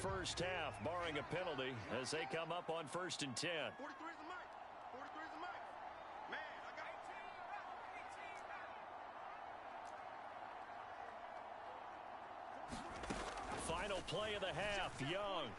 first half, barring a penalty, as they come up on 1st and 10. 43 is the mic. 43 is the mic. Man, I got Final play of the half, Young.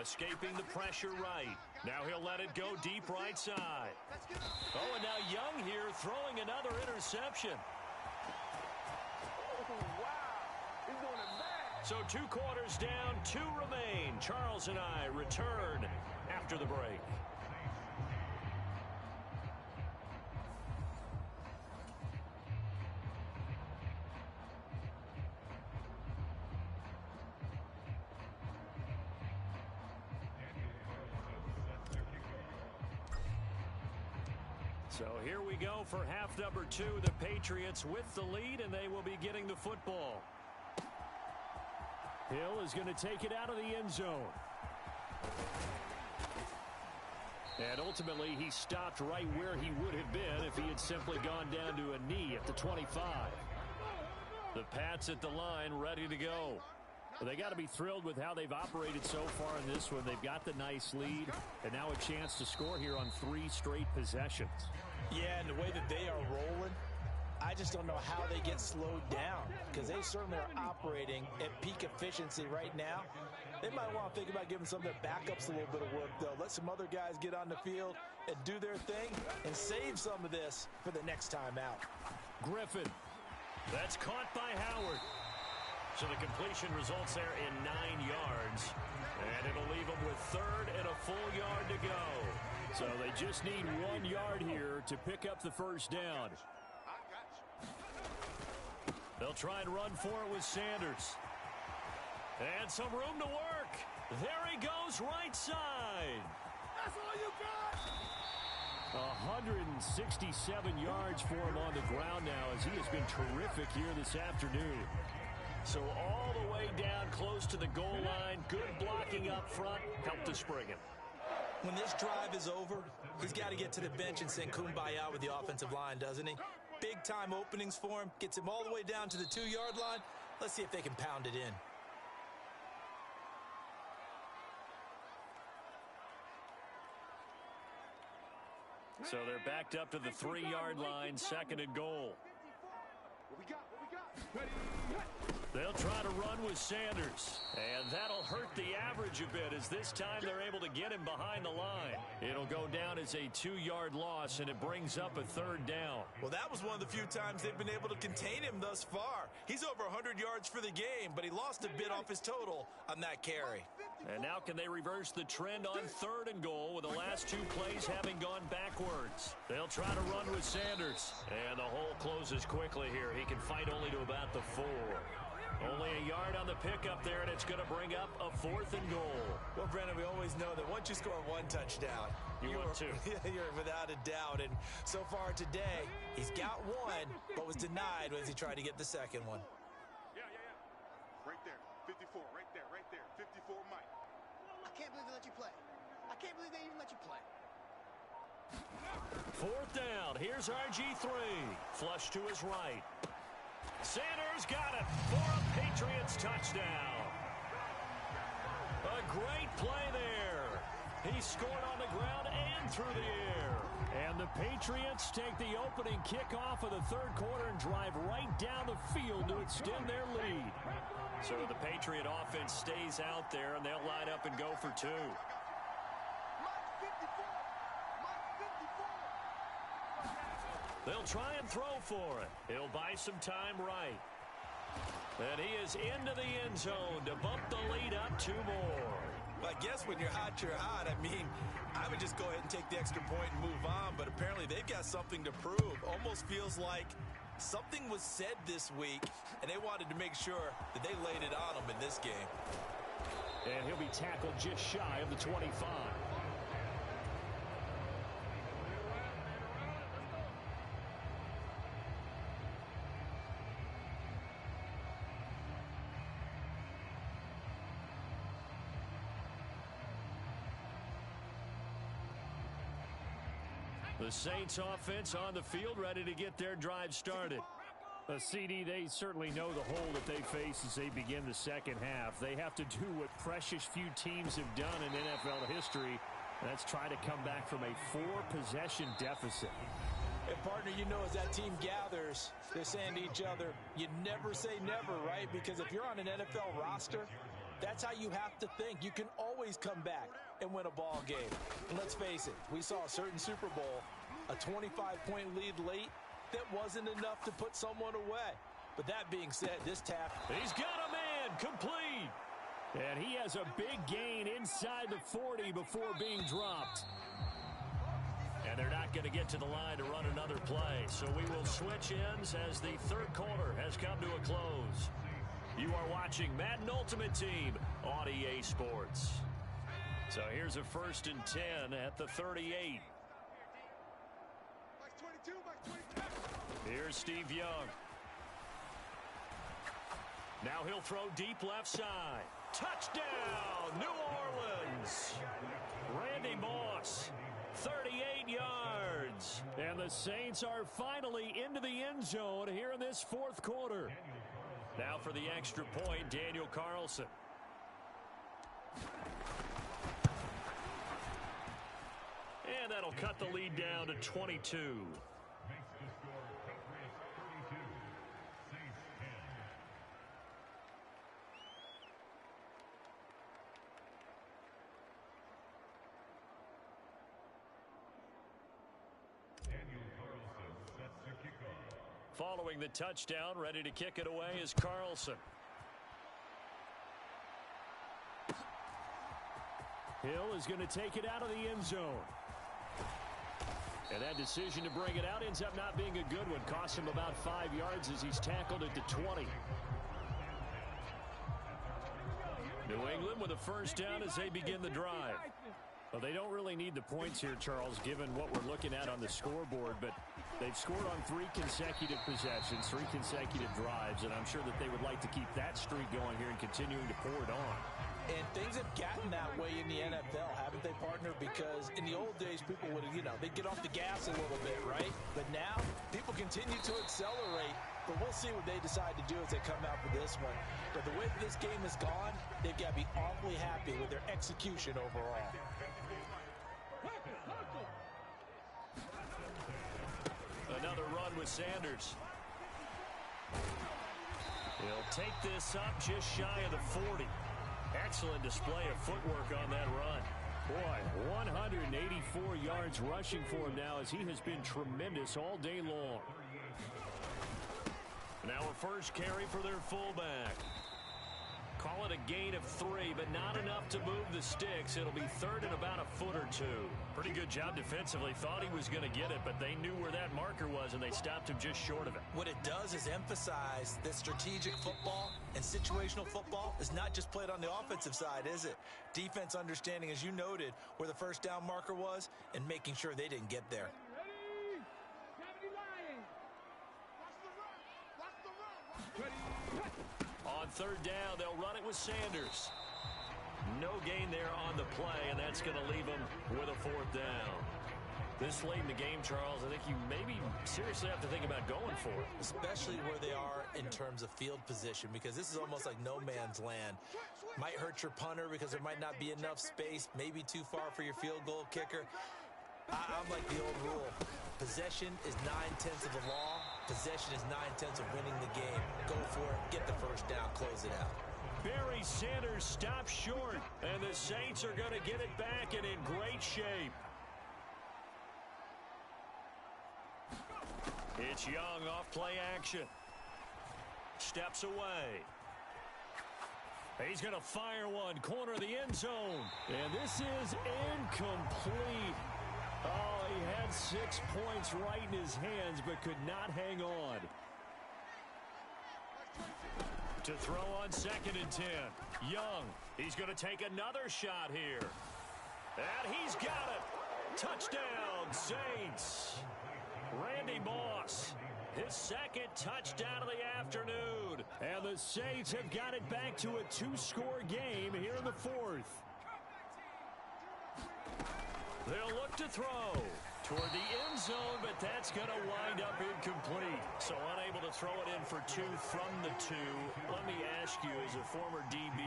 Escaping the pressure right. Now he'll let it go deep right side. Oh, and now Young here throwing another interception. So 2 quarters down, 2 remain. Charles and I return after the break. So here we go for half number 2. The Patriots with the lead, and they will be getting the football. Hill is going to take it out of the end zone. And ultimately, he stopped right where he would have been if he had simply gone down to a knee at the 25. The Pats at the line ready to go. Well, they got to be thrilled with how they've operated so far in this one. They've got the nice lead, and now a chance to score here on 3 straight possessions. Yeah, and the way that they are rolling, I just don't know how they get slowed down, because they certainly are operating at peak efficiency right now. They might want to think about giving some of their backups a little bit of work, though. Let some other guys get on the field and do their thing and save some of this for the next time out. Griffin. That's caught by Howard. So the completion results there in 9 yards. And it'll leave them with 3rd and a full yard to go. So they just need 1 yard here to pick up the first down. They'll try and run for it with Sanders. And some room to work. There he goes, right side. That's all you got. 167 yards for him on the ground now, as he has been terrific here this afternoon. So all the way down close to the goal line. Good blocking up front. Helped to spring him. When this drive is over, he's got to get to the bench and sing kumbaya with the offensive line, doesn't he? Big-time openings for him. Gets him all the way down to the 2-yard line. Let's see if they can pound it in. So they're backed up to the 3-yard line, 2nd and goal. What we got? They'll try to run with Sanders, and that'll hurt the average a bit, as this time they're able to get him behind the line. It'll go down as a 2-yard loss, and it brings up a 3rd down. Well, that was one of the few times they've been able to contain him thus far. He's over 100 yards for the game, but he lost a bit off his total on that carry. And now can they reverse the trend on 3rd and goal with the last 2 plays having gone backwards? They'll try to run with Sanders, and the hole closes quickly here. He can fight only to about the 4. Only a yard on the pickup there, and it's going to bring up a 4th and goal. Well, Brennan, we always know that once you score 1 touchdown, want 2. You're without a doubt. And so far today, he's got 1, but was denied as he tried to get the 2nd one. Yeah. Right there. 54. Right there. 54, Mike. I can't believe they let you play. I can't believe they even let you play. 4th down. Here's RG3. Flush to his right. Sanders got it for a Patriots touchdown. A great play there. He scored on the ground and through the air. And the Patriots take the opening kickoff of the 3rd quarter and drive right down the field to extend their lead. So the Patriot offense stays out there, and they'll line up and go for 2. They'll try and throw for it. He'll buy some time right. And he is into the end zone to bump the lead up 2 more. I guess when you're hot, you're hot. I mean, I would just go ahead and take the extra point and move on, but apparently they've got something to prove. Almost feels like something was said this week, and they wanted to make sure that they laid it on them in this game. And he'll be tackled just shy of the 25. The Saints offense on the field, ready to get their drive started. CD, they certainly know the hole that they face as they begin the second half. They have to do what precious few teams have done in NFL history. That's try to come back from a 4-possession deficit. And, partner, you know, as that team gathers, they're saying to each other, you never say never, right? Because if you're on an NFL roster, that's how you have to think. You can always come back and win a ball game. And let's face it, we saw a certain Super Bowl, a 25-point lead late, that wasn't enough to put someone away. But that being said, this tap. He's got a man complete. And he has a big gain inside the 40 before being dropped. And they're not going to get to the line to run another play. So we will switch ends as the third quarter has come to a close. You are watching Madden Ultimate Team on EA Sports. So here's a 1st and 10 at the 38. Here's Steve Young. Now he'll throw deep left side. Touchdown, New Orleans. Randy Moss, 38 yards. And the Saints are finally into the end zone here in this fourth quarter. Now for the extra point, Daniel Carlson. And that'll cut the lead down to 22. Following the touchdown, ready to kick it away is Carlson. Hill is going to take it out of the end zone. And that decision to bring it out ends up not being a good one. Costs him about 5 yards as he's tackled at the 20. New England with a first down as they begin the drive. Well, they don't really need the points here, Charles, given what we're looking at on the scoreboard. But they've scored on 3 consecutive possessions, 3 consecutive drives, and I'm sure that they would like to keep that streak going here and continuing to pour it on. And things have gotten that way in the NFL, haven't they, partner? Because in the old days, people would, they'd get off the gas a little bit, right? But now, people continue to accelerate. But we'll see what they decide to do as they come out for this one. But the way that this game has gone, they've got to be awfully happy with their execution overall. Another run with Sanders. He'll take this up just shy of the 40. Excellent display of footwork on that run. Boy, 184 yards rushing for him now as he has been tremendous all day long. Now a first carry for their fullback. Call it a gain of 3, but not enough to move the sticks. It'll be third and about a foot or 2. Pretty good job defensively. Thought he was going to get it, but they knew where that marker was, and they stopped him just short of it. What it does is emphasize that strategic football and situational football is not just played on the offensive side, is it? Defense understanding, as you noted, where the first down marker was and making sure they didn't get there. On third down, they'll run it with Sanders. No gain there on the play, and that's going to leave them with a fourth down. This late in the game, Charles, I think you maybe seriously have to think about going for it. Especially where they are in terms of field position, because this is almost like no man's land. Might hurt your punter because there might not be enough space, maybe too far for your field goal kicker. I'm like the old rule. Possession is 9/10 of the law. Possession is 9/10 of winning the game. Go for it. Get the first down. Close it out. Barry Sanders stops short, and the Saints are going to get it back and in great shape. It's Young off play action. Steps away. He's going to fire one. Corner of the end zone. And this is incomplete. Oh, he had 6 points right in his hands, but could not hang on. To throw on 2nd and 10. Young, he's going to take another shot here. And he's got it. Touchdown, Saints. Randy Moss, his 2nd touchdown of the afternoon. And the Saints have got it back to a 2-score game here in the 4th. They'll look to throw. Toward the end zone, but that's going to wind up incomplete. So unable to throw it in for 2 from the 2. Let me ask you, as a former DB,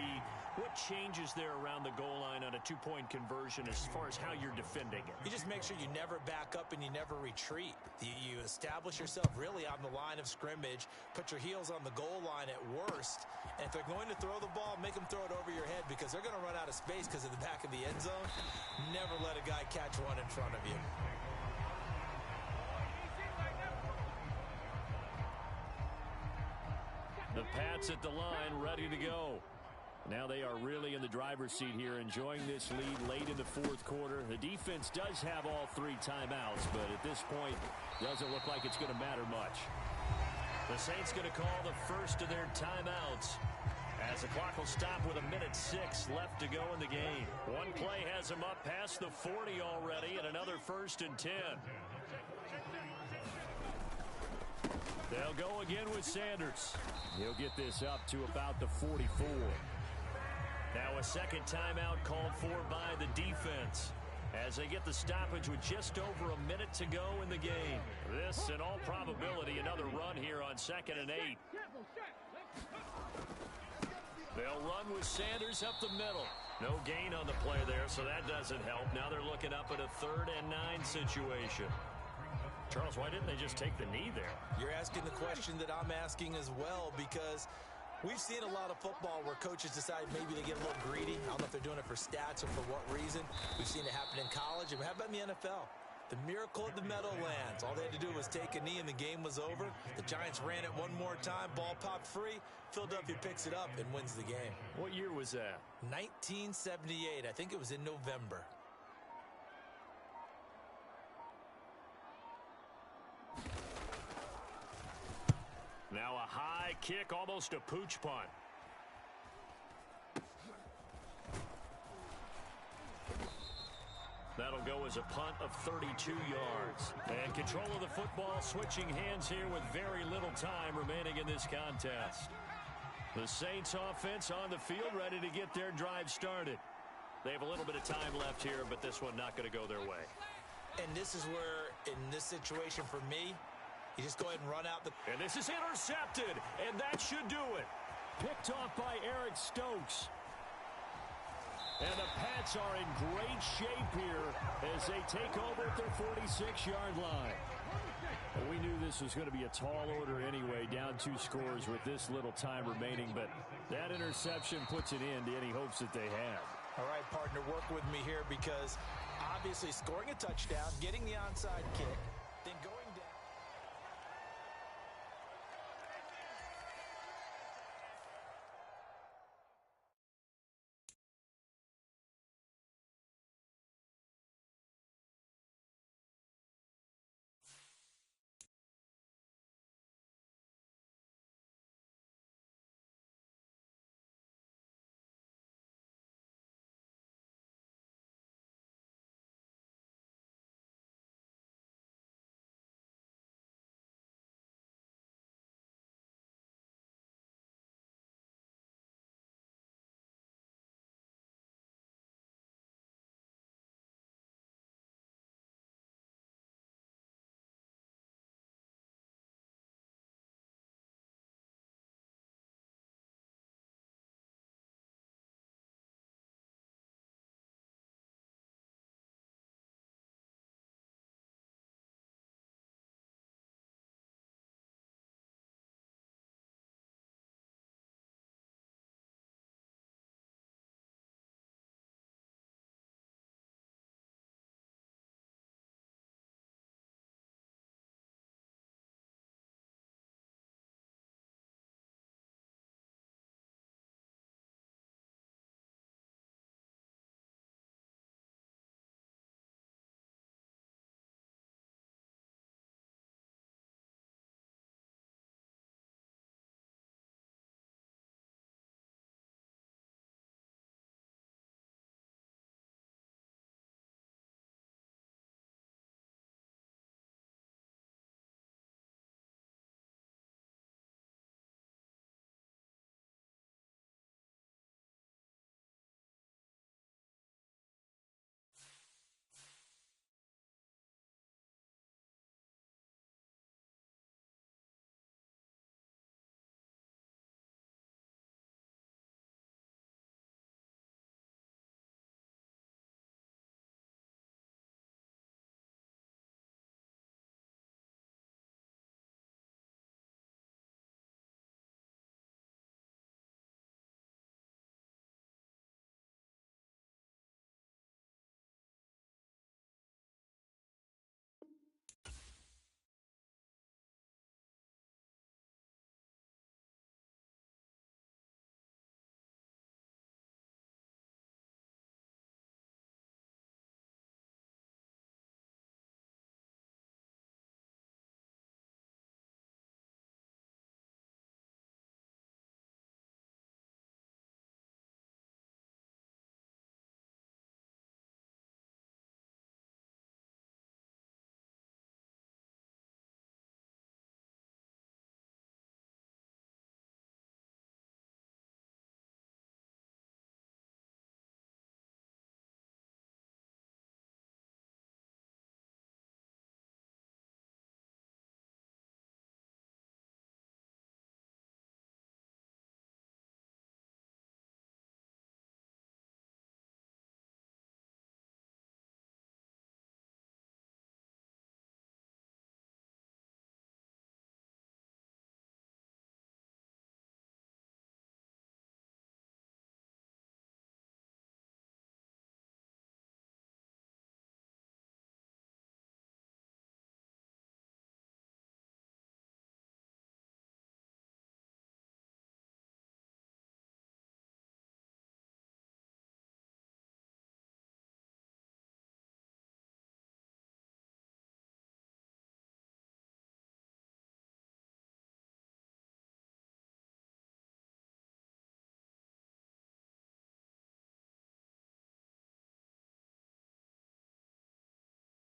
what changes there around the goal line on a 2-point conversion as far as how you're defending it? You just make sure you never back up and you never retreat. You establish yourself really on the line of scrimmage, put your heels on the goal line at worst, and if they're going to throw the ball, make them throw it over your head because they're going to run out of space because of the back of the end zone. Never let a guy catch one in front of you. The Pats at the line, ready to go. Now they are really in the driver's seat here, enjoying this lead late in the fourth quarter. The defense does have all 3 timeouts, but at this point, doesn't look like it's going to matter much. The Saints going to call the first of their timeouts, as the clock will stop with 1:06 left to go in the game. One play has them up past the 40 already, and another 1st and 10. They'll go again with Sanders. He'll get this up to about the 44. Now a second timeout called for by the defense as they get the stoppage with just over a minute to go in the game. This, in all probability, another run here on 2nd and 8. They'll run with Sanders up the middle. No gain on the play there, so that doesn't help. Now they're looking up at a 3rd and 9 situation. Charles, why didn't they just take the knee there? You're asking the question that I'm asking as well, because we've seen a lot of football where coaches decide maybe they get a little greedy. I don't know if they're doing it for stats or for what reason. We've seen it happen in college. And how about in the NFL? The miracle of the Meadowlands. All they had to do was take a knee and the game was over. The Giants ran it one more time. Ball popped free. Philadelphia picks it up and wins the game. What year was that? 1978. I think it was in November. Now a high kick, almost a pooch punt. That'll go as a punt of 32 yards. And control of the football, switching hands here with very little time remaining in this contest. The Saints offense on the field, ready to get their drive started. They have a little bit of time left here, but this one not going to go their way. And this is where, in this situation for me, you just go ahead and run out the... And this is intercepted, and that should do it. Picked off by Eric Stokes. And the Pats are in great shape here as they take over at their 46-yard line. Well, we knew this was going to be a tall order anyway, down 2 scores with this little time remaining, but that interception puts an end to any hopes that they had. All right, partner, work with me here because obviously scoring a touchdown, getting the onside kick, then going...